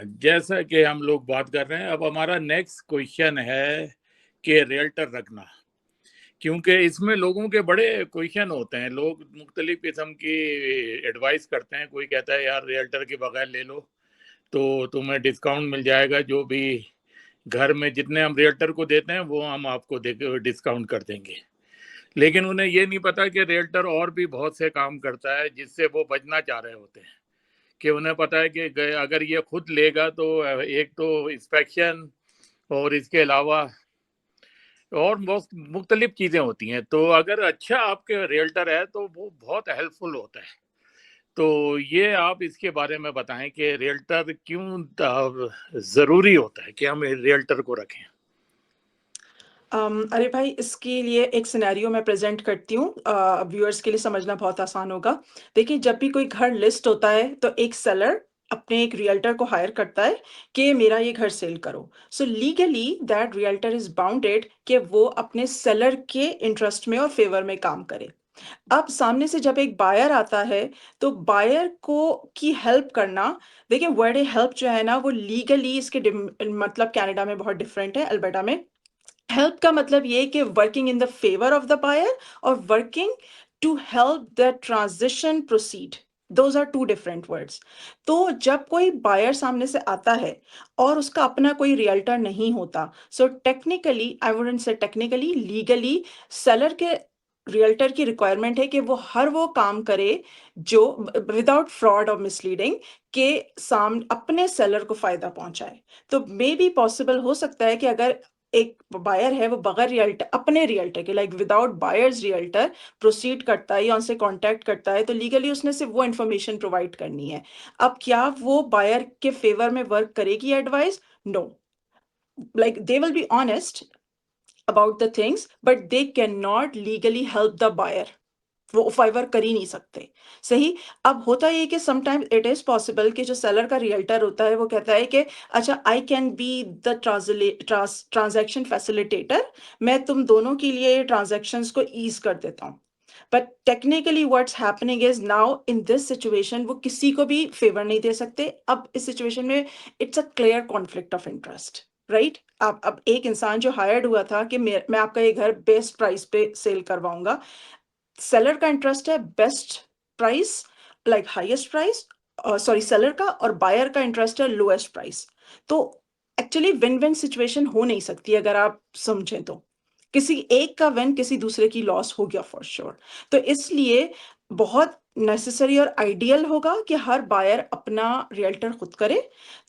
जैसा कि हम लोग बात कर रहे हैं, अब हमारा नेक्स्ट क्वेश्चन है कि रियल्टर रखना, क्योंकि इसमें लोगों के बड़े क्वेश्चन होते हैं। लोग मुख्तलिफ किस्म की एडवाइस करते हैं। कोई कहता है यार रियल्टर के बगैर ले लो तो तुम्हें डिस्काउंट मिल जाएगा, जो भी घर में जितने हम रियल्टर को देते हैं वो हम आपको डिस्काउंट कर देंगे। लेकिन उन्हें ये नहीं पता कि रियल्टर और भी बहुत से काम करता है जिससे वो बचना चाह रहे होते हैं। कि उन्हें पता है कि अगर ये खुद लेगा तो एक तो इंस्पेक्शन और इसके अलावा और बहुत मुख्तलिफ चीज़ें होती हैं। तो अगर अच्छा आपके रियल्टर है तो वो बहुत हेल्पफुल होता है। तो ये आप इसके बारे में बताएं कि रियल्टर क्यों ज़रूरी होता है कि हम रियल्टर को रखें। अरे भाई, इसके लिए एक सिनेरियो मैं प्रेजेंट करती हूँ, व्यूअर्स के लिए समझना बहुत आसान होगा। देखिए, जब भी कोई घर लिस्ट होता है तो एक सेलर अपने एक रियल्टर को हायर करता है कि मेरा ये घर सेल करो। So legally that realtor is bounded कि वो अपने सेलर के इंटरेस्ट में और फेवर में काम करे। अब सामने से जब एक बायर आता है तो बायर को की हेल्प करना, देखिए वर्ड हेल्प जो है ना वो लीगली इसके मतलब कनाडा में बहुत डिफरेंट है, अल्बर्टा में हेल्प का मतलब ये कि working in the favour of the buyer और working to help the transition proceed, those are two different words. तो जब कोई बायर सामने से आता है और उसका अपना कोई रियल्टर नहीं होता, so technically, I wouldn't say technically, legally seller के रियल्टर की रिक्वायरमेंट है कि वो हर वो काम करे जो विदाउट फ्रॉड और मिसलीडिंग के सामने अपने सेलर को फायदा पहुंचाए। तो मे बी पॉसिबल हो सकता है कि अगर एक बायर है वो बगैर रियल्टर, अपने रियल्टर के like without buyers realtor proceed करता है या उनसे कांटेक्ट करता है, तो लीगली उसने सिर्फ वो इन्फॉर्मेशन प्रोवाइड करनी है। अब क्या वो बायर के फेवर में वर्क करेगी advice? No, like they will be honest about the things, but they cannot legally help the buyer, वो फेवर कर ही नहीं सकते। सही। अब होता ये कि समटाइम्स इट इज पॉसिबल कि जो सेलर का रियल्टर होता है वो कहता है कि अच्छा, I can be the transaction facilitator, मैं तुम दोनों के लिए ट्रांजैक्शंस को ईज कर देता हूँ। But technically what's happening is now in this situation वो किसी को भी फेवर नहीं दे सकते। अब इस सिचुएशन में it's a clear conflict of interest, right. अब एक इंसान जो हायर्ड हुआ था कि मैं आपका ये घर बेस्ट प्राइस पे सेल करवाऊंगा, सेलर का इंटरेस्ट है best price, like highest price, sorry seller का, और बायर का इंटरेस्ट है लोएस्ट प्राइस। तो एक्चुअली विन विन सिचुएशन हो नहीं सकती अगर आप समझें तो, किसी एक का विन किसी दूसरे की लॉस हो गया फॉर श्योर। तो इसलिए बहुत नेसेसरी और आइडियल होगा कि हर बायर अपना रियल्टर खुद करे,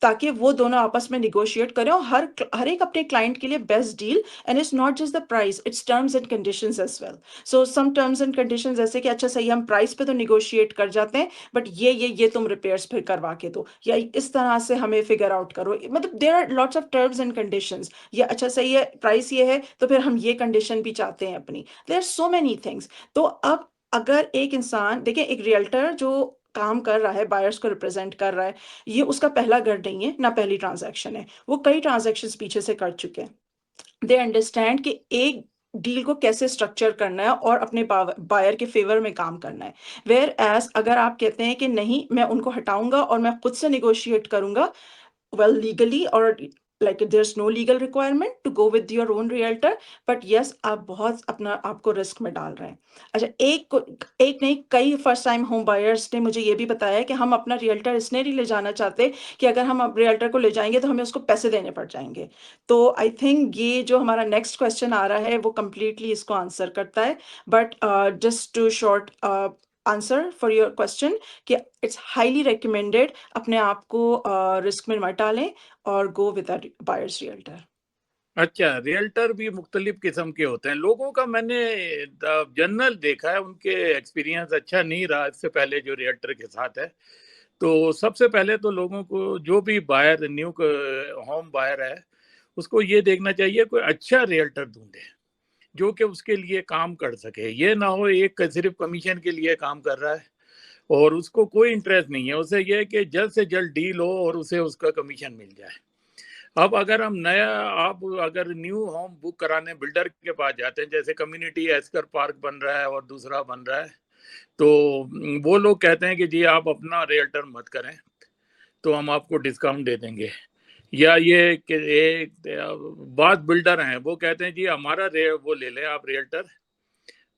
ताकि वो दोनों आपस में निगोशिएट करें और हर एक अपने क्लाइंट के लिए best deal. And it's not just the price, it's terms and conditions as well. So some terms and conditions ऐसे कि अच्छा सही, हम प्राइस पे तो निगोशिएट कर जाते हैं, बट ये तुम रिपेयर्स फिर करवा के दो, या इस तरह से हमें फिगर आउट करो। मतलब there are lots of terms and conditions, या अच्छा सही है प्राइस ये है तो फिर हम ये कंडीशन भी चाहते हैं अपनी। There are so many things. तो अब अगर एक इंसान, देखिए एक रियल्टर जो काम कर रहा है, बायर्स को रिप्रेजेंट कर रहा है, ये उसका पहला घर नहीं है ना पहली ट्रांजैक्शन है, वो कई ट्रांजैक्शंस पीछे से कर चुके हैं। दे अंडरस्टैंड कि एक डील को कैसे स्ट्रक्चर करना है और अपने बायर के फेवर में काम करना है। वेयर एज अगर आप कहते हैं कि नहीं, मैं उनको हटाऊंगा और मैं खुद से निगोशिएट करूंगा, well legally, or like there's no legal requirement to go with your own realtor, but yes, आप बहुत अपना आपको रिस्क में डाल रहे हैं। अच्छा, एक नहीं, कई फर्स्ट टाइम होम बायर्स ने मुझे ये भी बताया कि हम अपना रियल्टर इसने नहीं ले जाना चाहते कि अगर हम अब रियल्टर को ले जाएंगे तो हमें उसको पैसे देने पड़ जाएंगे। तो आई थिंक ये जो हमारा नेक्स्ट क्वेश्चन आ रहा है वो कंप्लीटली इसको आंसर करता है। But just to short answer for your question, कि इट्स हाईली रिकमेंडेड अपने आप को रिस्क में मत डालें और गो विद बायर्स रियल्टर। अच्छा, रियल्टर भी मुख्तलिफ किस्म के होते हैं। लोगों का मैंने जनरल देखा है, उनके एक्सपीरियंस अच्छा नहीं रहा इससे पहले जो रियल्टर के साथ है। तो सबसे पहले तो लोगों को, जो भी बायर न्यू होम बायर है, उसको ये देखना चाहिए कोई अच्छा रियल्टर ढूंढे जो कि उसके लिए काम कर सके। ये ना हो एक सिर्फ कमीशन के लिए काम कर रहा है और उसको कोई इंटरेस्ट नहीं है। उसे ये है कि जल्द से जल्द डील हो और उसे उसका कमीशन मिल जाए। अब अगर हम नया, आप अगर न्यू होम बुक कराने बिल्डर के पास जाते हैं, जैसे कम्युनिटी एस्कर पार्क बन रहा है और दूसरा बन रहा है, तो वो लोग कहते हैं कि जी आप अपना रियल्टर मत करें, तो हम आपको डिस्काउंट दे देंगे। या ये कि एक बात बिल्डर हैं, वो कहते हैं जी हमारा वो ले लें आप रियल्टर,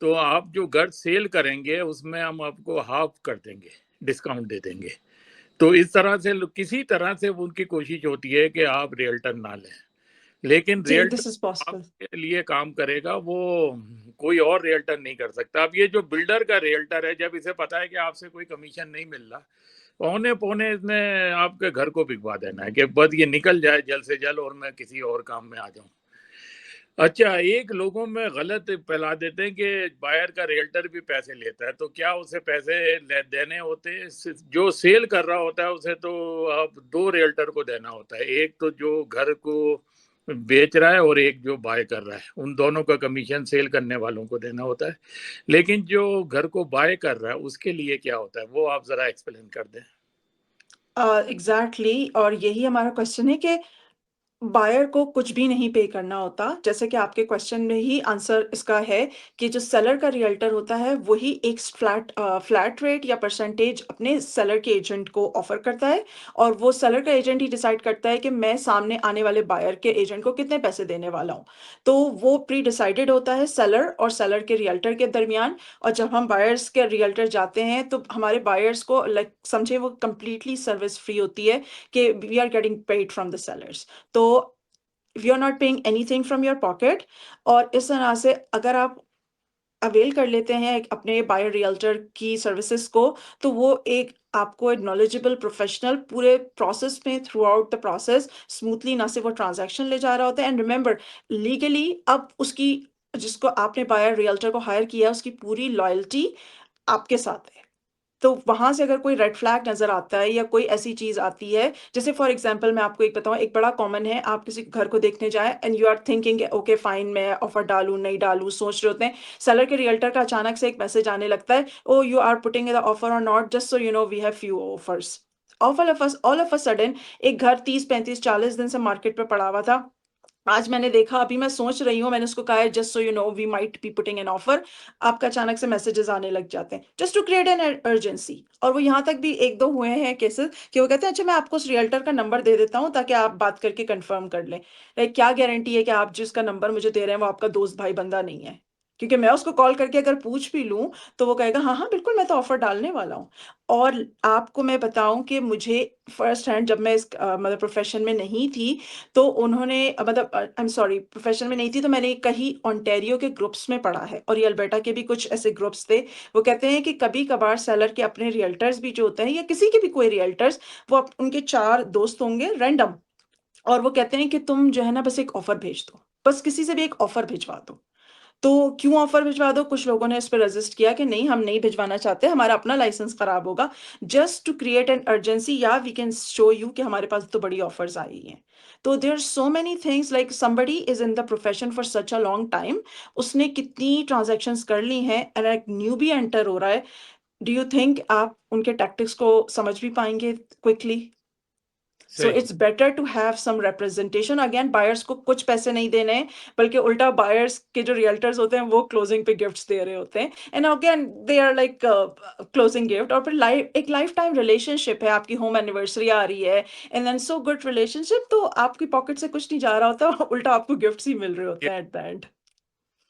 तो आप जो घर सेल करेंगे उसमें हम आपको हाफ कर देंगे, डिस्काउंट दे देंगे। तो इस तरह से किसी तरह से उनकी कोशिश होती है कि आप रियल्टर ना लें, लेकिन जी, रियल्टर दिस इज़ पॉसिबल। आपके लिए काम करेगा वो कोई और रियल्टर नहीं कर सकता। अब ये जो बिल्डर का रियल्टर है, जब इसे पता है कि आपसे कोई कमीशन नहीं मिल रहा, पौने पौने इसने आपके घर को बिकवा देना है कि बस ये निकल जाए जल्द से जल्द और मैं किसी और काम में आ जाऊं। अच्छा, एक लोगों में गलत फैला देते हैं कि बायर का रियल्टर भी पैसे लेता है, तो क्या उसे पैसे देने होते हैं? जो सेल कर रहा होता है उसे तो अब दो रियल्टर को देना होता है, एक तो जो घर को बेच रहा है और एक जो बाय कर रहा है, उन दोनों का कमीशन सेल करने वालों को देना होता है। लेकिन जो घर को बाय कर रहा है उसके लिए क्या होता है, वो आप जरा एक्सप्लेन कर दें। एग्ज़ैक्टली, और यही हमारा क्वेश्चन है कि बायर को कुछ भी नहीं पे करना होता। जैसे कि आपके क्वेश्चन में ही आंसर इसका है कि जो सेलर का रियल्टर होता है, वही एक फ्लैट रेट या परसेंटेज अपने सेलर के एजेंट को ऑफ़र करता है, और वो सेलर का एजेंट ही डिसाइड करता है कि मैं सामने आने वाले बायर के एजेंट को कितने पैसे देने वाला हूँ। तो वो प्री डिसाइडेड होता है सेलर और सेलर के रियल्टर के दरमियान। और जब हम बायर्स के रियल्टर जाते हैं, तो हमारे बायर्स को लाइक समझिए वो कंप्लीटली सर्विस फ्री होती है कि we are getting paid from the sellers. तो you are not paying anything from your pocket. और इस तरह से अगर आप अवेल कर लेते हैं अपने बायर रियल्टर की सर्विसेज को, तो वो एक आपको एक नॉलेजेबल प्रोफेशनल पूरे प्रोसेस में through out the process smoothly ना सिर्फ वो ट्रांजैक्शन ले जा रहा होता है, एंड रिमेंबर लीगली अब उसकी जिसको आपने बायर रियल्टर को हायर किया है, उसकी पूरी लॉयल्टी आपके साथ है। तो वहाँ से अगर कोई रेड फ्लैग नज़र आता है या कोई ऐसी चीज़ आती है, जैसे फॉर एग्ज़ाम्पल मैं आपको एक बताऊँ, एक बड़ा कॉमन है, आप किसी घर को देखने जाएँ and you are thinking okay fine, मैं ऑफ़र डालूँ, नहीं डालूँ, सोच रहे होते हैं। सेलर के रियल्टर का अचानक से एक मैसेज आने लगता है, oh you are putting the offer or not, just so you know we have few offers. All of a sudden एक घर 30, 35, 40 दिन से मार्केट पे पड़ा हुआ था। आज मैंने देखा, अभी मैं सोच रही हूँ, मैंने उसको कहा है just so you know we might be putting an offer. आपका अचानक से मैसेजेस आने लग जाते हैं just to create an urgency. और वो यहाँ तक भी 1-2 हुए हैं केसेस कि वो कहते हैं अच्छा मैं आपको उस रियल्टर का नंबर दे देता हूँ ताकि आप बात करके कंफर्म कर लें। लाइक क्या गारंटी है कि आप जिसका नंबर मुझे दे रहे हैं वो आपका दोस्त भाई बंदा नहीं है? क्योंकि मैं उसको कॉल करके अगर पूछ भी लूँ, तो वो कहेगा हाँ, हाँ, बिल्कुल मैं तो ऑफर डालने वाला हूँ। और आपको मैं बताऊँ कि मुझे फर्स्ट हैंड जब मैं इस मतलब प्रोफ़ेशन में नहीं थी, तो उन्होंने मतलब आई एम सॉरी प्रोफ़ेशन में नहीं थी, तो मैंने कहीं ओंटारियो के ग्रुप्स में पढ़ा है और ये अल्बर्टा के भी कुछ ऐसे ग्रुप्स थे। वो कहते हैं कि कभी-कभार सेलर के अपने रियल्टर्स भी जो होते हैं या किसी के भी कोई रियल्टर्स, वो उनके 4 दोस्त होंगे रैंडम, और वो कहते हैं कि तुम जो है ना बस एक ऑफ़र भेज दो। बस किसी से भी एक ऑफ़र भिजवा दो। तो क्यों ऑफ़र भिजवा दो? कुछ लोगों ने इस पे रेज़िस्ट किया कि नहीं हम नहीं भिजवाना चाहते, हमारा अपना लाइसेंस खराब होगा। Just to create an urgency, या वी कैन शो यू कि हमारे पास तो बड़ी ऑफ़र्स आई हैं। तो there are so many things, like somebody is in the profession for such a long time, उसने कितनी ट्रांज़ैक्शंस कर ली हैं एंड एक न्यूबी एंटर हो रहा है। डू यू थिंक आप उनके टैक्टिक्स को समझ भी पाएँगे क्विकली? सो सही। It's better to have some representation. Again buyers को कुछ पैसे नहीं देने हैं, बल्कि उल्टा बायर्स के जो रियल्टर्स होते हैं वो क्लोजिंग पे गिफ्ट्स दे रहे होते हैं, and again they are like closing gift. और फिर एक लाइफ टाइम रिलेशनशिप है, आपकी होम एनिवर्सरी आ रही है and then so good relationship, तो आपकी पॉकेट से कुछ नहीं जा रहा होता उल्टा आपको गिफ्ट्स ही मिल रहे होते हैं एट द एंड।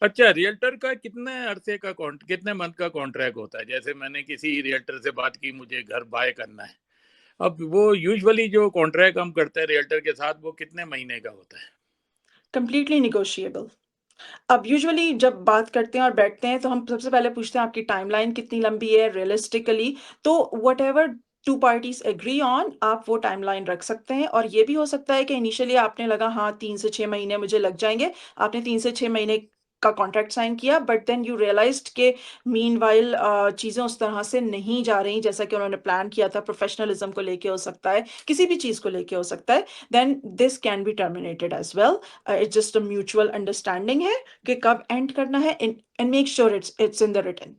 अच्छा, रियल्टर का कितने अरसे का कितने मंथ का कॉन्ट्रैक्ट होता है? जैसे मैंने किसी रियल्टर से बात की, मुझे घर बाय करना है, अब वो यूजुअली जो कॉन्ट्रैक्ट हम करते हैं रियल्टर के साथ, वो कितने महीने का होता है? Completely negotiable. अब यूजुअली जब बात करते हैं और बैठते हैं, तो हम सबसे पहले पूछते हैं आपकी टाइमलाइन कितनी लंबी है रियलिस्टिकली। तो whatever two parties agree on, आप वो टाइमलाइन रख सकते हैं। और ये भी हो सकता है कि इनिशियली आपने लगा हाँ 3 से 6 महीने मुझे लग जाएंगे, आपने 3 से 6 महीने का कॉन्ट्रैक्ट साइन किया, बट देन यू रियलाइज्ड कि मीनवाइल चीज़ें उस तरह से नहीं जा रही जैसा कि उन्होंने प्लान किया था, प्रोफेशनलिज्म को लेके हो सकता है, किसी भी चीज़ को लेके हो सकता है, then this can be terminated as well. It's just a mutual understanding है कि कब एंड करना है, and make sure it's in the written.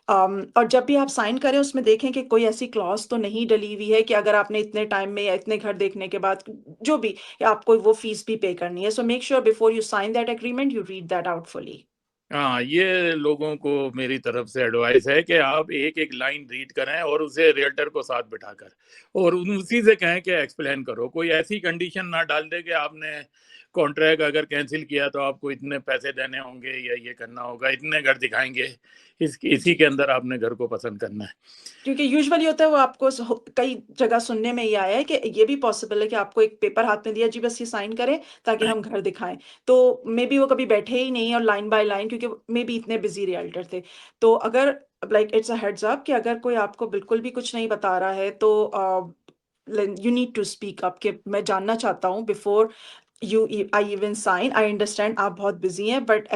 और जब भी आप साइन करें उसमें देखें कि कोई ऐसी क्लॉज तो नहीं डली हुई है कि अगर आपने इतने टाइम में या इतने घर देखने के बाद जो भी, या आपको वो फीस भी पे करनी है, so make sure before you sign that agreement you read that out fully. हाँ, ये लोगों को मेरी तरफ से एडवाइस है कि आप एक एक लाइन रीड करें और उसे रियल्टर को साथ बिठाकर और उसी से कहें कि एक्सप्लेन करो। कोई ऐसी कंडीशन ना डाल दे कि आपने कॉन्ट्रैक्ट अगर कैंसिल किया तो आपको इतने पैसे देने होंगे या ये करना होगा, इतने घर दिखाएंगे। इसी जी। के अंदर आपने घर को पसंद करना है। क्योंकि यूजुअली होता है वो आपको कई जगह सुनने में ये आया है कि ये भी पॉसिबल है कि आपको एक पेपर हाथ में दिया जी बस ये साइन करें ताकि हम घर दिखाएं। तो मे बी वो कभी बैठे ही नहीं और लाइन बाय लाइन, क्योंकि मे बी इतने बिजी रियल्टर थे। तो अगर like it's a heads up कि अगर कोई आपको बिल्कुल भी कुछ नहीं बता रहा है तो you need to speak up कि मैं जानना चाहता हूँ before you I even sign. I understand आप बहुत बिजी हैं, but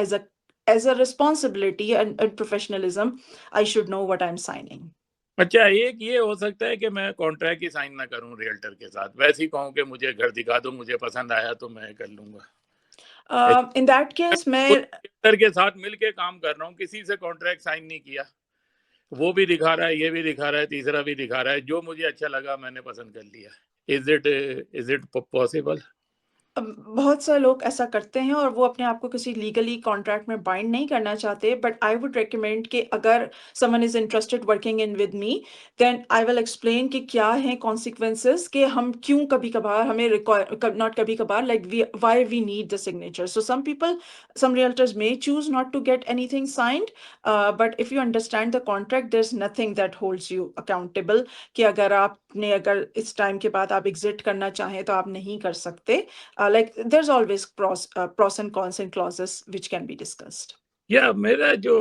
as a responsibility and professionalism I should know what I am signing. अच्छा, एक ये हो सकता है कि मैं कॉन्ट्रैक्ट ही साइन ना करूं रियल्टर के साथ, वैसे ही कहूं कि मुझे घर दिखा दो, मुझे पसंद आया तो मैं कर लूंगा। इन दैट केस खुद मैं रियल्टर के साथ मिलके काम कर रहा हूँ, किसी से कॉन्ट्रैक्ट साइन नहीं किया। वो भी दिखा रहा है, ये भी दिखा रहा है, तीसरा भी दिखा रहा है, जो मुझे अच्छा लगा मैंने पसंद कर लिया। Is it possible? बहुत सारे लोग ऐसा करते हैं और वो अपने आप को किसी लीगली कॉन्ट्रैक्ट में बाइंड नहीं करना चाहते, बट आई वुड रिकमेंड कि अगर someone is interested working in with me, then I will explain कि क्या है कॉन्सिक्वेंसेस, कि हम क्यों कभी कभार हमें रिक्वायर, नॉट कभी कभार, like we why we need the signature. So some people, some realtors may choose not to get anything signed, but if you understand the contract, there's nothing that holds you accountable कि अगर इस time के बाद आप exit करना चाहें तो आप नहीं कर सकते। Like there's always pros and cons and clauses which can be discussed. या मेरा जो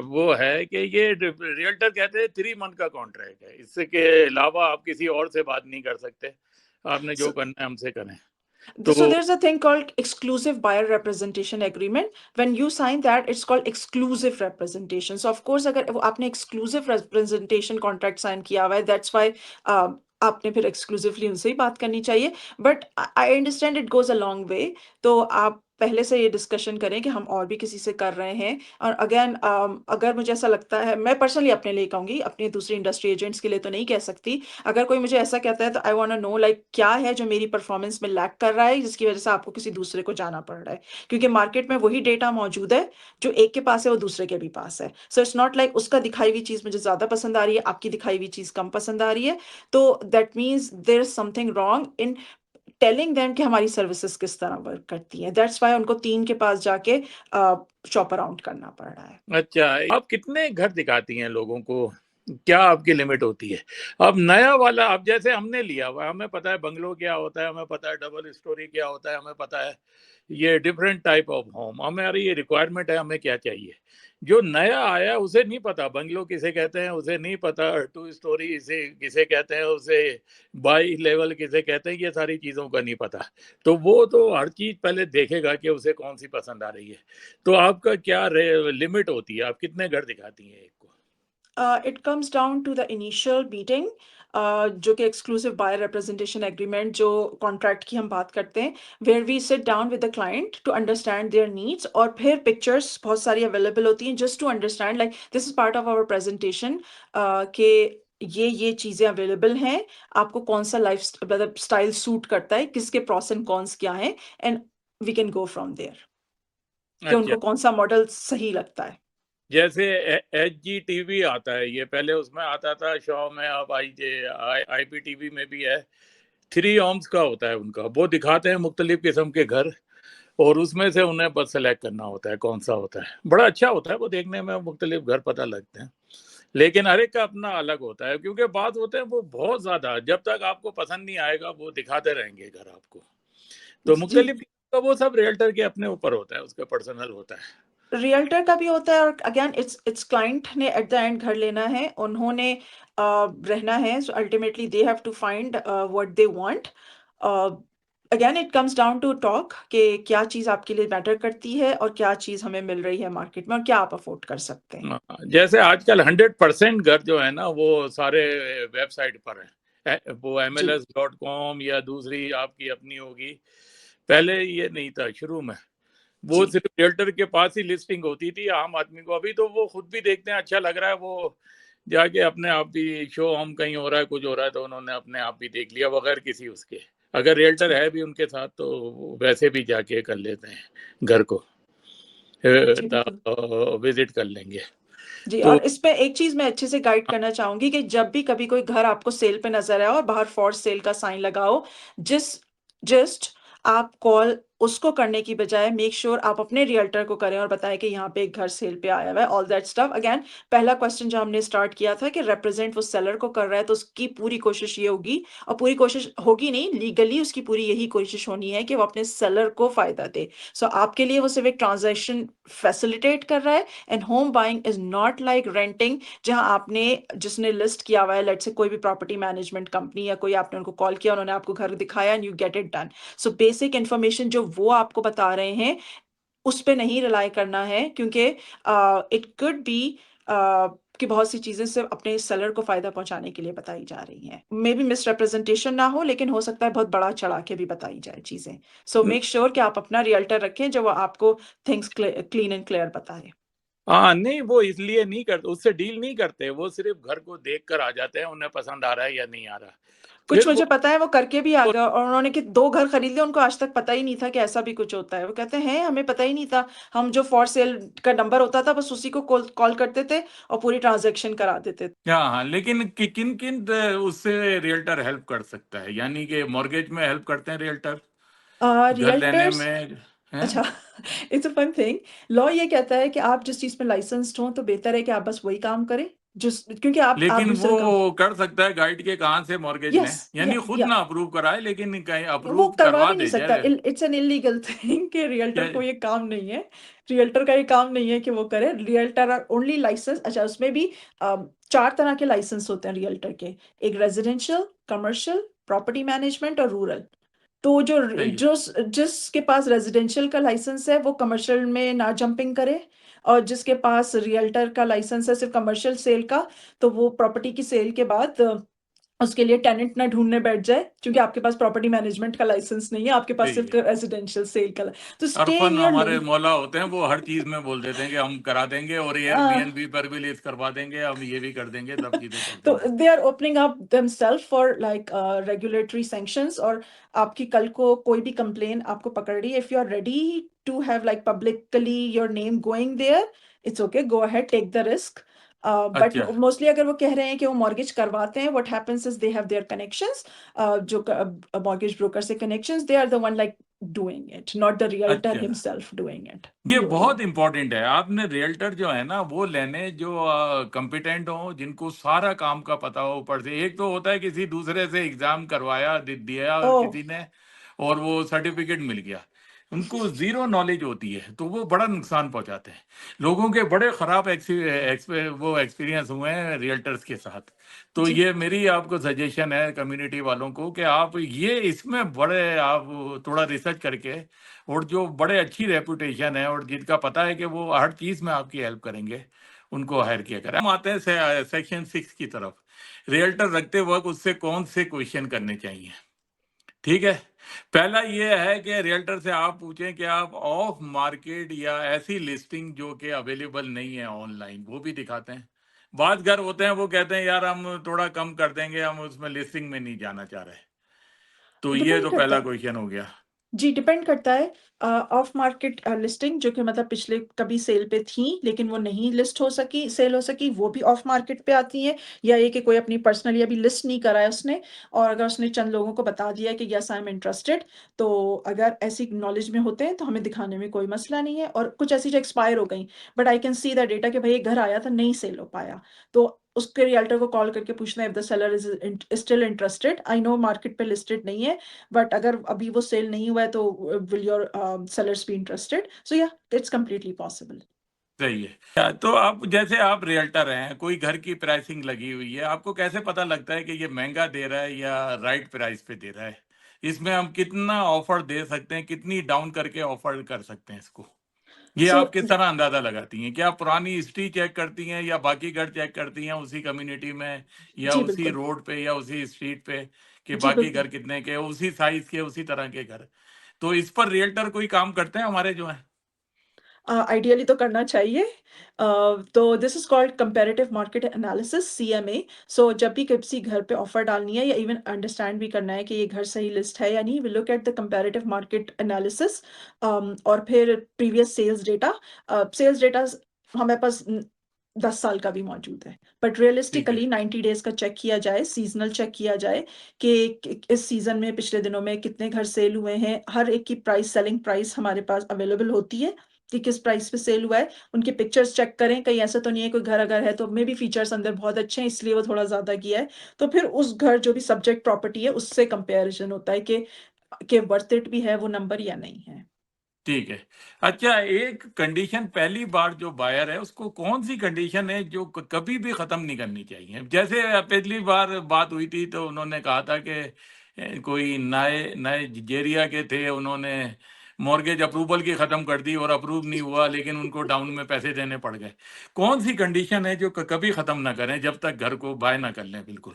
वो है कि ये रियल्टर कहते हैं 3 मंथ का कॉन्ट्रैक्ट है, इससे के अलावा आप किसी और से बात नहीं कर सकते, आपने जो So, करना है हमसे करें। so तो there's a thing called exclusive buyer representation agreement. When you sign that, it's called exclusive representation. So of course, अगर वो आपने exclusive representation contract sign किया हुआ है, that's why आपने फिर exclusively उनसे ही बात करनी चाहिए। But I understand it goes a long way. तो आप पहले से ये डिस्कशन करें कि हम और भी किसी से कर रहे हैं। और अगेन अगर मुझे ऐसा लगता है, मैं पर्सनली अपने लिए कहूंगी, अपने दूसरी इंडस्ट्री एजेंट्स के लिए तो नहीं कह सकती। अगर कोई मुझे ऐसा कहता है तो I want to know like क्या है जो मेरी परफॉर्मेंस में लैक कर रहा है जिसकी वजह से आपको किसी दूसरे को जाना पड़ रहा है, क्योंकि मार्केट में वही डेटा मौजूद है जो एक के पास है वो दूसरे के भी पास है। सो इट्स नॉट लाइक उसका दिखाई हुई चीज मुझे ज्यादा पसंद आ रही है, आपकी दिखाई हुई चीज कम पसंद आ रही है। तो that means there is something wrong in telling them कि हमारी सर्विसेज किस तरह वर्क करती है। दैट्स वाई उनको 3 के पास जाके शॉप अराउंड करना पड़ रहा है। अच्छा, आप कितने घर दिखाती हैं लोगों को? क्या आपकी लिमिट होती है? अब नया वाला, अब जैसे हमने लिया हुआ, हमें पता है बंगलो क्या होता है, हमें पता है डबल स्टोरी क्या होता है, हमें पता है ये डिफरेंट टाइप ऑफ होम, हमारी ये रिक्वायरमेंट है, हमें क्या चाहिए। जो नया आया उसे नहीं पता बंगलो किसे कहते हैं, उसे नहीं पता 2 स्टोरी इसे किसे कहते हैं, उसे बाई लेवल किसे कहते हैं, ये सारी चीज़ों का नहीं पता। तो वो तो हर चीज़ पहले देखेगा कि उसे कौन सी पसंद आ रही है। तो आपका क्या लिमिट होती है, आप कितने घर दिखाती हैं एक को? It comes down to the initial meeting, जो कि एक्सक्लूसिव बायर रिप्रेजेंटेशन एग्रीमेंट जो कॉन्ट्रैक्ट की हम बात करते हैं, where we sit down with the client to understand their needs. और फिर पिक्चर्स बहुत सारी अवेलेबल होती हैं just to understand like this is part of our presentation कि ये चीज़ें अवेलेबल हैं, आपको कौन सा लाइफ मतलब स्टाइल सूट करता है, किसके प्रॉस एंड कॉन्स क्या हैं, and we can go from there कि अच्छा, उनको कौन सा मॉडल सही लगता है। जैसे एच जी टीवी आता है, ये पहले उसमें आता था शो में, अब IP टीवी में भी है। 3 ओम्स का होता है उनका, वो दिखाते हैं मुख्तलिफ किस्म के घर और उसमें से उन्हें बस सेलेक्ट करना होता है कौन सा होता है। बड़ा अच्छा होता है वो देखने में, मुख्तलिफ घर पता लगते हैं। लेकिन हर एक का अपना अलग होता है, क्योंकि बात होते हैं वो बहुत ज्यादा, जब तक आपको पसंद नहीं आएगा वो दिखाते रहेंगे घर आपको। तो जी, मुख्तलिफ तो वो सब रियल्टर के अपने ऊपर होता है, उसका पर्सनल होता है। रियल्टर का भी होता है और अगेन इट्स क्लाइंट ने एट द एंड घर लेना है, उन्होंने रहना है। So ultimately they have to find what they want. Again it comes down to talk कि क्या चीज़ आपके लिए मैटर करती है और क्या चीज़ हमें मिल रही है मार्केट में और क्या आप अफोर्ड कर सकते हैं। हाँ, जैसे आजकल 100% घर जो है ना वो सारे वेबसाइट पर है, वो जी, MLS.com या दूसरी आपकी अपनी होगी। पहले ये नहीं था शुरू में, वो जी, सिर्फ रियल्टर के पास ही लिस्टिंग होती थी आम आदमी को। अभी तो वो खुद भी देखते हैं अच्छा लग रहा है, वो जाके अपने आप भी शो होम कहीं हो रहा है, कुछ हो रहा है तो उन्होंने अपने आप भी देख लिया बगैर किसी उसके। अगर रियल्टर जी। है भी उनके साथ तो वो वैसे भी जाके कर लेते हैं घर को। जी, बिल्कुल। विजिट कर लेंगे। जी, तो और इसमें एक चीज़ मैं अच्छे से गाइड करना चाहूँगी कि जब भी कभी कोई घर आपको सेल पे नज़र आए और बाहर फॉर सेल का साइन लगा हो, जिस जस्ट आप कॉल उसको करने की बजाय मेक श्योर आप अपने रियल्टर को करें और बताएँ कि यहाँ पे एक घर सेल पे आया हुआ है, ऑल दैट स्टफ। अगेन पहला क्वेश्चन जो हमने स्टार्ट किया था कि रिप्रेज़ेंट वो सेलर को कर रहा है, तो उसकी पूरी कोशिश ये होगी और पूरी कोशिश होगी नहीं, लीगली उसकी पूरी यही कोशिश होनी है कि वो अपने सेलर को फ़ायदा दे। सो आपके लिए वो सिर्फ़ एक ट्रांज़ैक्शन फैसिलिटेट कर रहा है and home buying is not like renting, जहाँ आपने जिसने लिस्ट किया हुआ है, लेट्स से कोई भी प्रॉपर्टी मैनेजमेंट कंपनी या कोई, आपने उनको कॉल किया, उन्होंने आपको घर दिखाया and you get it done. So basic information जो वो आपको बता रहे हैं, उस पे नहीं रिलाई करना है, क्योंकि इट कुड बी कि बहुत सी चीज़ें सिर्फ़ अपने सेलर को फ़ायदा पहुँचाने के लिए बताई जा रही हैं। मेबी मिसरिप्रेज़ेंटेशन ना हो, लेकिन हो सकता है बहुत बढ़ा-चढ़ा के भी बताई जाए चीज़ें। सो मेक श्योर कि आप अपना रियल्टर रखें जो वो आपको थिंग्स क्लीन एंड क्लियर बताए। हाँ, नहीं वो इसलिए नहीं करते, उससे डील नहीं करते, वो सिर्फ घर को देख कर आ जाते हैं, उन्हें पसंद आ रहा है या नहीं आ रहा। कुछ फिर मुझे वो पता है वो करके भी आ गए और उन्होंने कि 2 घर खरीद लिए, उनको आज तक पता ही नहीं था कि ऐसा भी कुछ होता है। वो कहते हैं हमें पता ही नहीं था, हम जो फॉर सेल का नंबर होता था बस उसी को कॉल कॉल करते थे और पूरी ट्रांज़ैक्शन करा देते थे। हाँ, हाँ, लेकिन किन किन उससे रियल्टर हेल्प कर सकता है, यानी कि मॉर्गेज में हेल्प करते हैं रियल्टर, घर लेने रियल्टर्स में हैं? अच्छा it's a fun thing. Law ये कहता है कि आप जिस चीज़ में लाइसेंस्ड हों तो बेहतर है कि आप बस वही काम करें, जिस क्योंकि आप लेकिन दूसरे काम। वो कर सकता है गाइड के कहाँ से मॉर्गेज यस, लें, यानी खुद या ना अप्रूव कराए, लेकिन कहीं वो अप्रूव करवा करवा भी नहीं दे सकता। जाए। इट्स एन इल्लीगल थिंग कि रियल्टर क्या? को ये काम नहीं है। रियल्टर का ये काम नहीं है कि वो करे। Realtor are only licence. अच्छा, उसमें भी 4 तरह के लाइसेंस होते हैं रियल्टर के। एक रेज़िडेंशियल, कमर्शियल, प्रॉपर्टी मैनेजमेंट और रूरल। तो सही है। जिसके पास रेज़िडेंशियल का लाइसेंस है वो कमर्शियल में ना जंपिंग करे, और जिसके पास रियल्टर का लाइसेंस है सिर्फ़ कमर्शियल सेल का, तो वो प्रॉपर्टी की सेल के बाद उसके लिए टेनेंट ना ढूँढने बैठ जाए, क्योंकि आपके पास प्रॉपर्टी मैनेजमेंट का लाइसेंस नहीं है, आपके पास सही सिर्फ़ है। रेज़िडेंशियल सेल का तो स्टे इन अरफन योर हमारे लेन। मौला होते हैं, वो हर चीज में बोल देते हैं कि हम करा देंगे और अ एयरबीएनबी पर भी लीज करवा देंगे, हम ये भी कर देंगे, सब चीजें कर तो देंगे। They are opening up themselves for like regulatory sanctions, और आपकी कल को कोई भी कंप्लेन आपको पकड़ रही है, if you are ready to have like publicly your name going there, it's okay, go ahead, take the risk. But अच्छा। मोस्टली अगर वो कह रहे हैं कि वो मॉर्गेज करवाते हैं, what happens is they have their connections, जो मॉर्गेज ब्रोकर से connections, they are the one like doing it, not the realtor अच्छा, हिमसेल्फ डूइंग इट। ये ये वही बहुत है। इंपॉर्टेंट है, आपने रियल्टर जो है ना वो लेने जो कंपिटेंट हो, जिनको सारा काम का पता हो। ऊपर से एक तो होता है किसी दूसरे से एग्जाम करवाया, दिया ओह! किसी ने और वो सर्टिफिकेट मिल गया, उनको जीरो नॉलेज होती है, तो वो बड़ा नुकसान पहुंचाते हैं। लोगों के बड़े खराब वो एक्सपीरियंस हुए हैं रियल्टर्स के साथ। तो जी, ये मेरी आपको सजेशन है कम्युनिटी वालों को कि आप ये इसमें बड़े आप थोड़ा रिसर्च करके, और जो बड़े अच्छी रेपुटेशन है और जिनका पता है कि वो हर चीज में आपकी हेल्प करेंगे, उनको हायर किया करें। हम आते हैं सेक्शन 6 की तरफ। रियल्टर रखते वक्त उससे कौन से क्वेश्चन करने चाहिए? ठीक है। पहला ये है कि रियल्टर से आप पूछें कि आप ऑफ मार्केट या ऐसी लिस्टिंग जो कि अवेलेबल नहीं है ऑनलाइन, वो भी दिखाते हैं। बात घर होते हैं वो कहते हैं यार हम थोड़ा कम कर देंगे, हम उसमें लिस्टिंग में नहीं जाना चाह रहे। तो ये डिपेंड तो करता पहला है। क्वेश्चन हो गया। जी, डिपेंड करता है। ऑफ मार्केट लिस्टिंग जो कि मतलब पिछले कभी सेल पे थी, लेकिन वो नहीं लिस्ट हो सकी, सेल हो सकी, वो भी ऑफ मार्केट पे आती हैं। या ये कि कोई अपनी पर्सनली अभी लिस्ट नहीं करा है उसने, और अगर उसने चंद लोगों को बता दिया है कि यस आई एम इंटरेस्टेड, तो अगर ऐसी नॉलेज में होते हैं तो हमें दिखाने में कोई मसला नहीं है। और कुछ ऐसी जो एक्सपायर हो गई, but I can see the data कि भई एक घर आया था, नहीं सेल हो पाया, तो उसके रियल्टर को कॉल करके पूछना है if the seller is still interested. I know market पे लिस्टेड नहीं है, बट अगर अभी वो सेल नहीं हुआ है तो will your sellers be interested? So yeah it's completely possible. सही है। तो आप जैसे आप रियल्टर हैं, कोई घर की प्राइसिंग लगी हुई है, आपको कैसे पता लगता है कि ये महंगा दे रहा है या राइट प्राइस पे दे रहा है? इसमें हम कितना ऑफर दे सकते हैं, कितनी डाउन करके ऑफर कर सकते हैं इसको? ये सो आप किस तरह अंदाजा लगाती हैं? क्या आप पुरानी हिस्ट्री चेक करती हैं या बाकी घर चेक करती हैं उसी कम्युनिटी में या जी उसी बिल्कुल। रोड पे या उसी स्ट्रीट पे, कि जी बाकी बिल्कुल। घर कितने के, उसी साइज के, उसी तरह के घर? तो इस पर रियल्टर कोई काम करते हैं हमारे जो हैं? आइडियली तो करना चाहिए। तो this is called comparative market analysis, CMA. So जब भी किसी घर पे ऑफ़र डालनी है या इवन अंडरस्टैंड भी करना है कि ये घर सही लिस्ट है या नहीं, we look at the comparative market analysis, और फिर previous sales data. Sales data हमारे पास 10 साल का भी मौजूद है, बट ठीक है। रियलिस्टिकली 90 डेज़ का चेक किया जाए, सीज़नल चेक किया जाए कि इस सीज़न में पिछले दिनों में कितने घर सेल हुए हैं। हर एक की प्राइस, सेलिंग प्राइस हमारे पास अवेलेबल होती है कि किस प्राइस पे सेल हुआ है। उनकी पिक्चर्स चेक करें, कहीं ऐसा तो नहीं है कोई घर अगर है तो मेबी फीचर्स अंदर बहुत अच्छे हैं इसलिए वो थोड़ा ज़्यादा किया है। तो फिर उस घर जो भी सब्जेक्ट प्रॉपर्टी है उससे कंपैरिज़न होता है कि वर्थ इट भी है वो नंबर या नहीं है। ठीक है। अच्छा, एक कंडीशन पहली बार जो बायर है उसको कौन-सी कंडीशन है जो कभी भी ख़त्म नहीं करनी चाहिए? जैसे पिछली बार बात हुई थी तो उन्होंने कहा था कि कोई नए नाइजीरिया के थे, उन्होंने मॉर्गेज अप्रूवल की ख़त्म कर दी और अप्रूव नहीं हुआ, लेकिन उनको डाउन में पैसे देने पड़ गए। कौन-सी कंडीशन है जो कभी ख़त्म ना करें जब तक घर को बाय ना कर लें बिल्कुल?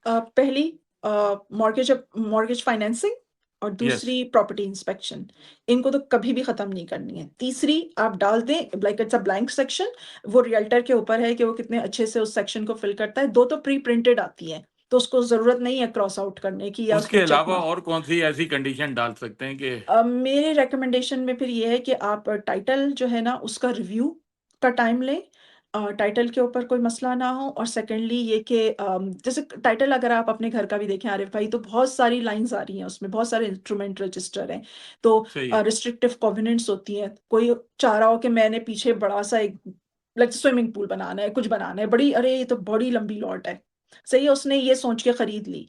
पहली मॉर्गेज फाइनेंसिंग और यस। दूसरी प्रॉपर्टी इंस्पेक्शन। इनको तो कभी भी खत्म नहीं करनी है। तीसरी आप डाल दें, like it's a blank section, वो रियल्टर के ऊपर है कि वो कितने अच्छे से उस सेक्शन को फिल करता है। 2 तो प्री प्रिंटेड आती हैं, तो उसको ज़रूरत नहीं है क्रॉस आउट करने की या उसके उसमें चेक अलावा मार्क। और कौन-सी ऐसी कंडीशन डाल सकते हैं कि मेरे रिकमेंडेशन में फिर ये है कि आप टाइटल जो है ना उसका रिव्यू का टाइम लें। टाइटल के ऊपर कोई मसला ना हो, और सेकंडली ये कि जैसे टाइटल अगर आप अपने घर का भी देखें आरिफ भाई, तो बहुत सारी लाइन्स आ रही हैं उसमें, बहुत सारे इंस्ट्रूमेंट रजिस्टर हैं। तो सही है। रिस्ट्रिक्टिव कोवेनेंट्स होती हैं। कोई चाह रहा हो कि मैंने पीछे बड़ा-सा एक लाइक स्विमिंग पूल बनाना है, कुछ बनाना है, बड़ी अरे ये तो बड़ी लंबी लॉट है। सही है, उसने ये सोच के खरीद ली।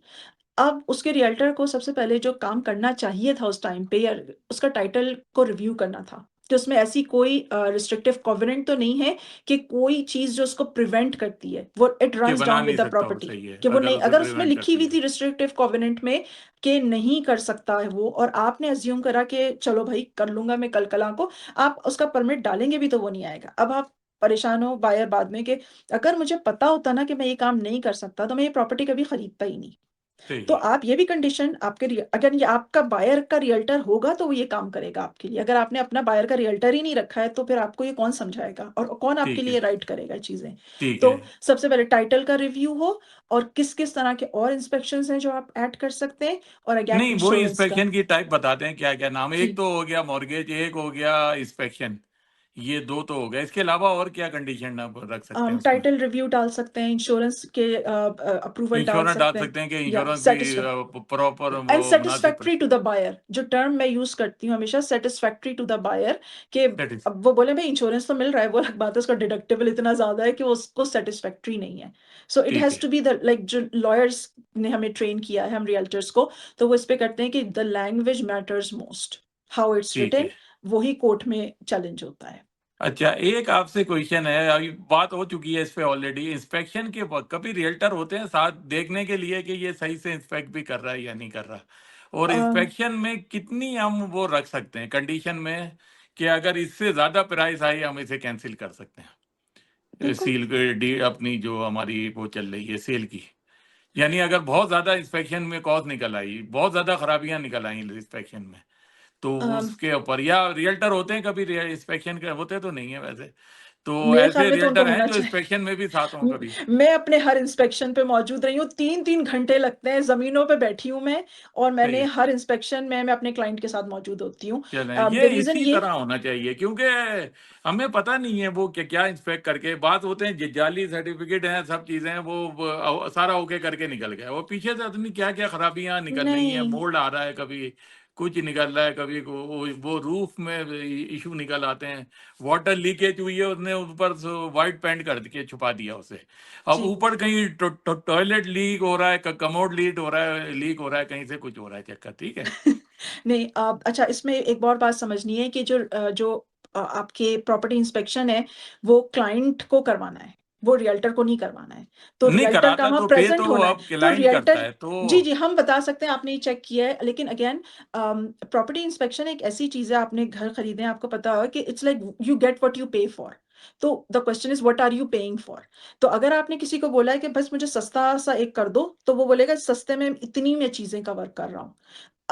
अब उसके रियल्टर को सबसे पहले जो काम करना चाहिए था उस टाइम पे, या उसका टाइटल को रिव्यू करना था कि उसमें ऐसी कोई रिस्ट्रिक्टिव कोवेनेंट तो नहीं है कि कोई चीज़ जो उसको प्रिवेंट करती है, वो इट कि रन्स बना डाउन विद नहीं द सकता वो, प्रॉपर्टी, सही है, कि वो अगर नहीं, उसे अगर उसमें प्रिवेंट लिखी करती हुई है। थी रिस्ट्रिक्टिव कोवेनेंट में कि नहीं कर सकता है वो, और आपने अज़्यूम करा कि चलो भाई कर लूँगा मैं कल-कला को, आप उसका परमिट डालेंगे भी तो वो नहीं आएगा। अब आप परेशान हो बायर बाद में कि अगर मुझे पता होता ना कि मैं ये काम नहीं कर सकता, तो मैं ये प्रॉपर्टी कभी खरीदता ही नहीं। सही तो है। आप ये भी कंडीशन आपके अगर ये आपका बायर का रियल्टर होगा तो वो ये काम करेगा आपके लिए। अगर आपने अपना बायर का रियल्टर ही नहीं रखा है तो फिर आपको ये कौन समझाएगा और कौन आपके ठीक है। लिए राइट करेगा चीज़ें। ठीक है। तो सबसे पहले टाइटल का रिव्यू हो, और किस-किस तरह के और इंस्पेक्शंस हैं जो आप ऐड कर सकते हैं, और अगेन नहीं, वो इंश्योरेंस का। इंस्पेक्शन की टाइप बताते हैं क्या-क्या नाम है? एक जी। तो हो गया मॉर्गेज, एक हो गया इंस्पेक्शन, ये 2 तो हो गए। इसके अलावा और क्या कंडीशन आप रख सकते हैं उसमें? टाइटल रिव्यू डाल सकते हैं, इंश्योरेंस के अप्रूवल डाल इंश्योरेंस डाल सकते हैं, सकते हैं कि या इंश्योरेंस भी सैटिस्फै प्रॉपर वो एंड मुनासिब सैटिस्फैक्टरी टू द बायर, जो टर्म मैं यूज़ करती हूँ हमेशा, सैटिस्फैक्टरी टू द बायर, कि सैटिस अब वो बोले भई इंश्योरेंस तो मिल रहा है, वो अलग बात है, उसका डिडक्टिबल इतना ज़्यादा है कि वो उसको सैटिस्फैक्टरी नहीं है। सो इट ठीक हैज़ है। टू बी द लाइक, जो लॉयर्स ने हमें ट्रेन किया है हम रियल्टर्स को, तो वो इस पे करते हैं कि the language matters most, how it's ठीक है। रिटन, वही कोर्ट में चैलेंज होता है। अच्छा, एक आपसे क्वेश्चन है, अभी बात हो चुकी है इस पे ऑलरेडी, इंस्पेक्शन के वक़्त कभी रियल्टर होते हैं साथ देखने के लिए कि ये सही से इंस्पेक्ट भी कर रहा है या नहीं कर रहा? और अ इंस्पेक्शन में कितनी हम वो रख सकते हैं कंडीशन में कि अगर इससे ज़्यादा प्राइस आई हम इसे कैंसल कर सकते हैं? देखो, सील डी अपनी जो हमारी वो चल रही है सेल की। यानी अगर बहुत ज़्यादा इंस्पेक्शन में कॉस्ट निकल आई, बहुत ज़्यादा खराबियाँ निकल आई इंस्पेक्शन में, तो अम उसके ऊपर या रियल्टर होते हैं कभी इंस्पेक्शन के होते तो नहीं है वैसे। तो मेरे ख्याल ऐसे में तो उनको रियल्टर हैं होना जो चाहिए। इंस्पेक्शन में भी साथ हों कभी? मैं अपने हर इंस्पेक्शन पे मौजूद रही हूँ, 3-3 घंटे लगते हैं, ज़मीनों पे बैठी हूँ मैं, और सही मैंने है। हर इंस्पेक्शन में मैं अपने क्लाइंट के साथ मौजूद होती हूँ। चलें, ये द रीज़न इसी ये तरह होना चाहिए क्योंकि हमें पता नहीं है वो क्या इंस्पेक्ट करके बात होते हैं, जाली सर्टिफिकेट हैं, सब चीज़ें हैं, वो सारा ओके करके निकल गया। वो पीछे से पता नहीं क्या-क्या खराबियाँ निकल रही हैं, नहीं, मोल्ड आ रहा है, कभी कुछ निकल रहा है, कभी वो रूफ में इश्यू निकल आते हैं। वाटर लीकेज हुई है, उसने ऊपर से व्हाइट पेंट कर के छुपा दिया उसे। अब जी। ऊपर कहीं टॉयलेट लीक हो रहा है, कमोड लीक हो रहा है, कहीं से कुछ हो रहा है चक्कर, ठीक है? नहीं, अच्छा, इसमें एक और बात समझनी है कि आपके प्रॉपर्टी इंस्पेक्शन है, वो क्लाइंट को करवाना है, वो रियल्टर को नहीं करवाना है। तो नहीं रियल्टर का कराता वहाँ तो पे प्रेज़ेंट तो होना है। अब तो क्लाइंट करता रियल्टर, है, तो जी, जी, हम बता सकते हैं आपने ये चेक किया है, लेकिन अगेन प्रॉपर्टी इंस्पेक्शन एक ऐसी चीज़ है, आपने घर खरीदे हैं, आपको पता होगा कि it's like you get what you pay for. तो the question is what are you paying for? तो अगर आपने किसी को बोला है कि बस मुझे सस्ता-सा एक कर दो, तो वो बोलेगा सस्ते में इतनी मैं चीज़ें कवर कर रहा हूँ।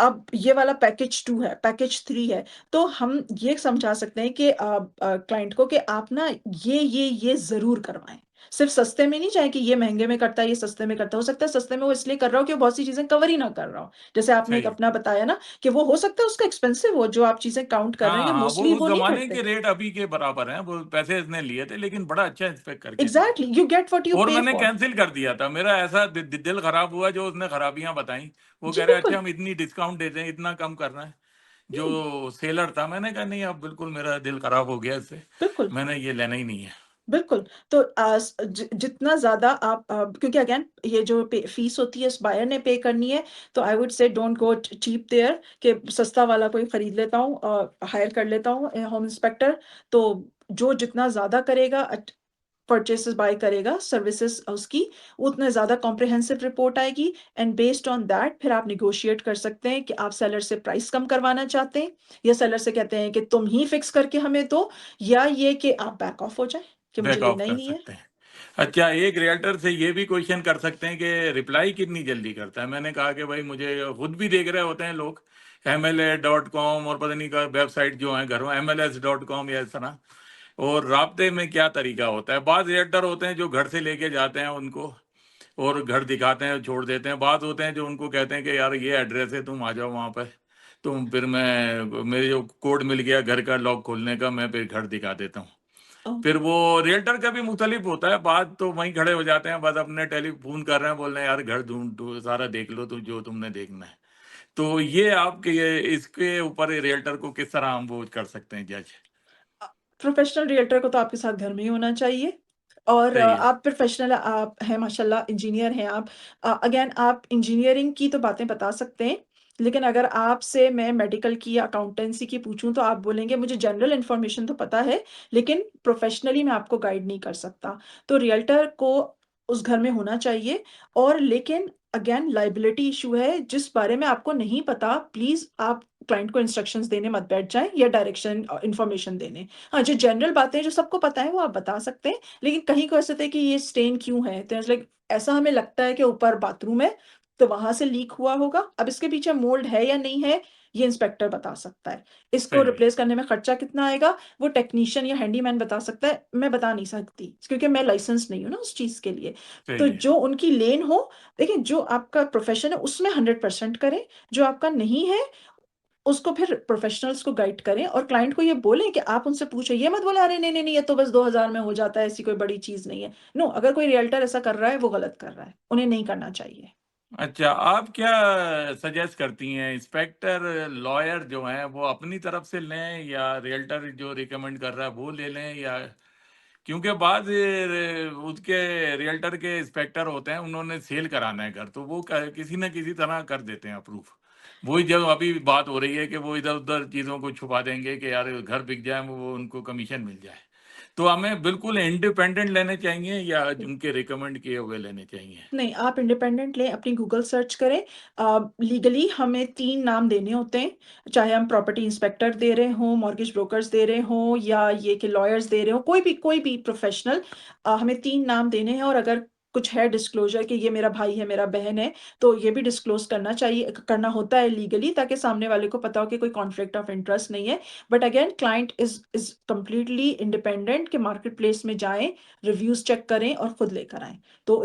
अब ये वाला पैकेज 2 है, पैकेज 3 है, तो हम ये समझा सकते हैं कि क्लाइंट को कि आप ना ये ज़रूर करवाएँ। सिर्फ़ सस्ते में नहीं चाहे कि ये महँगे में करता है, ये सस्ते में करता है। हो सकता है सस्ते में वो इसलिए कर रहा हो कि वो बहुत सी चीज़ें कवर ही ना कर रहा हो। जैसे आपने एक सही। अपना बताया ना कि वो हो सकता है उसका एक्सपेंसिव हो, जो आप चीज़ें काउंट कर रहे हैं हाँ, कि हाँ, वो मोस्टली उस वो नहीं ज़माने करते। के रेट अभी के बराबर हैं, वो पैसे इसने लिए थे लेकिन बड़ा अच्छा इंस्पेक्ट करके दिया। Exactly, you get what you और पे मैंने फॉर। कैंसल कर दिया था। मेरा ऐसा दिल खराब हुआ जो उसने खराबियाँ बताई। वो जी, कह रहे अच्छा बिल्कुल। हम इतनी डिस्काउंट देते हैं, इतना कम करना है। नहीं, जो सेलर था मैंने कहा नहीं अब बिल्कुल मेरा दिल खराब हो गया इससे। बिल्कुल। मैंने ये लेना ही नहीं है। बिल्कुल, तो जितना ज़्यादा आप क्योंकि अगेन ये जो पे फीस होती है, उस बायर ने पे करनी है, तो I would say don't go cheap there कि सस्ता वाला कोई खरीद लेता हूँ, हायर कर लेता हूँ होम इंस्पेक्टर। तो जो जितना ज़्यादा करेगा परचेज़ेज़ बाय करेगा, सर्विसेज़ उसकी, उतना ज़्यादा कॉम्प्रिहेंसिव रिपोर्ट आएगी एंड बेस्ड ऑन दैट फिर आप नेगोशिएट कर सकते हैं कि आप सेलर से प्राइस कम करवाना चाहते हैं या सेलर से कहते हैं कि तुम ही फिक्स करके हमें दो, या ये कि आप बैक ऑफ हो जाएँ कि मुझे बैक ऑफ लेना ही कर नहीं है। सकते हैं। अच्छा एक रियल्टर से ये भी क्वेश्चन कर सकते हैं कि रिप्लाई कितनी जल्दी करता है? मैंने कहा कि भाई मुझे खुद भी देख रहे होते हैं लोग mla.com और पता नहीं का वेबसाइट जो है घरों mls.com या इस तरह और राब्ते में क्या तरीका होता है? बाद रियल्टर होते हैं जो घर से लेके जाते हैं उनको और घर दिखाते हैं, छोड़ देते हैं। बाद होते हैं जो उनको कहते हैं कि यार ये एड्रेस है तुम आ जाओ वहाँ पे। तुम फिर मैं मेरे जो कोड मिल गया घर का लॉक खोलने का मैं फिर घर दिखा देता हूँ। ओह! फिर वो रियल्टर का भी मुख्तलिफ होता है, बात तो वहीं खड़े हो जाते हैं, बस अपने टेलीफ़ोन कर रहे हैं, बोल रहे हैं यार घर ढूँढ सारा देख लो तुम जो तुमने देखना है। तो ये आपके ये इसके ऊपर रियल्टर को किस तरह हम वो कर सकते हैं जज? अ, प्रोफ़ेशनल रियल्टर को तो आपके साथ घर में ही होना चाहिए और सही है, आप प्रोफ़ेशनल आप हैं माशाल्लाह, इंजीनियर हैं आप। अगेन आप इंजीनियरिंग की तो बातें बता सकते हैं, लेकिन अगर आपसे मैं मेडिकल की या अकाउंटेंसी की पूछूँ तो आप बोलेंगे मुझे जनरल इन्फॉर्मेशन तो पता है, लेकिन प्रोफ़ेशनली मैं आपको गाइड नहीं कर सकता। तो रियल्टर को उस घर में होना चाहिए और लेकिन अगेन लायबिलिटी इश्यू है, जिस बारे में आपको नहीं पता, प्लीज़ आप क्लाइंट को इंस्ट्रक्शंस देने मत बैठ जाएँ या डायरेक्शन इन्फॉर्मेशन देने। हाँ, जो जनरल बातें हैं, जो सबको पता है, वो आप बता सकते हैं, लेकिन कहीं को ऐसा होता है कि ये स्टेन क्यों है? तो इट्स लाइक ऐसा हमें लगता है कि ऊपर बाथरूम है, तो वहाँ से लीक हुआ होगा। अब इसके पीछे मोल्ड है या नहीं है, ये इंस्पेक्टर बता सकता है। इसको सही है, रिप्लेस करने में खर्चा कितना आएगा, वो टेक्नीशियन या हैंडीमैन बता सकता है, मैं बता नहीं सकती, क्योंकि मैं लाइसेंस्ड नहीं हूँ ना उस चीज़ के लिए। तो सही है। जो उनकी लेन हो, देखिए जो आपका प्रोफ़ेशन है, उसमें 100% करें, जो आपका नहीं है उसको फिर प्रोफ़ेशनल्स को गाइड करें और क्लाइंट को ये बोलें कि आप उनसे पूछें, ये मत बोलें, "अरे! नहीं, नहीं, नहीं, ये तो बस 2000 में हो जाता है, ऐसी कोई बड़ी चीज़ नहीं है।" नो, अगर कोई रियल्टर ऐसा कर रहा है, वो गलत कर रहा है। उन्हें नहीं करना चाहिए। अच्छा, आप क्या सजेस्ट करती हैं इंस्पेक्टर, लॉयर जो हैं वो अपनी तरफ से लें या रियल्टर जो रिकमेंड कर रहा है वो ले लें या क्योंकि बाद उसके रियल्टर के इंस्पेक्टर होते हैं उन्होंने सेल कराना है घर तो वो किसी ना किसी तरह कर देते हैं अप्रूव वही जब अभी बात हो रही है कि वो इधर उधर चीज़ों को छुपा देंगे कि यार घर बिक जाए वो उनको कमीशन मिल जाए तो हमें बिल्कुल इंडिपेंडेंट लेने चाहिए या उनके रिकमेंड किए हुए लेने चाहिए नहीं, आप इंडिपेंडेंट लें, अपनी गूगल सर्च करें। लीगली हमें 3 नाम देने होते हैं, चाहे हम प्रॉपर्टी इंस्पेक्टर दे रहे हों, मॉर्गेज ब्रोकर्स दे रहे हों या ये कि लॉयर्स दे रहे हों, कोई भी प्रोफ़ेशनल हमें 3 नाम देने हैं और अगर कुछ है डिस्क्लोज़र कि ये मेरा भाई है, मेरा बहन है, तो ये भी डिस्क्लोज़ करना चाहिए करना होता है लीगली ताकि सामने वाले को पता हो कि कोई कॉन्फ्लिक्ट ऑफ इंटरेस्ट नहीं है। But again client is completely independent कि मार्केट प्लेस में जाएँ, रिव्यूज़ चेक करें और खुद लेकर आएँ। तो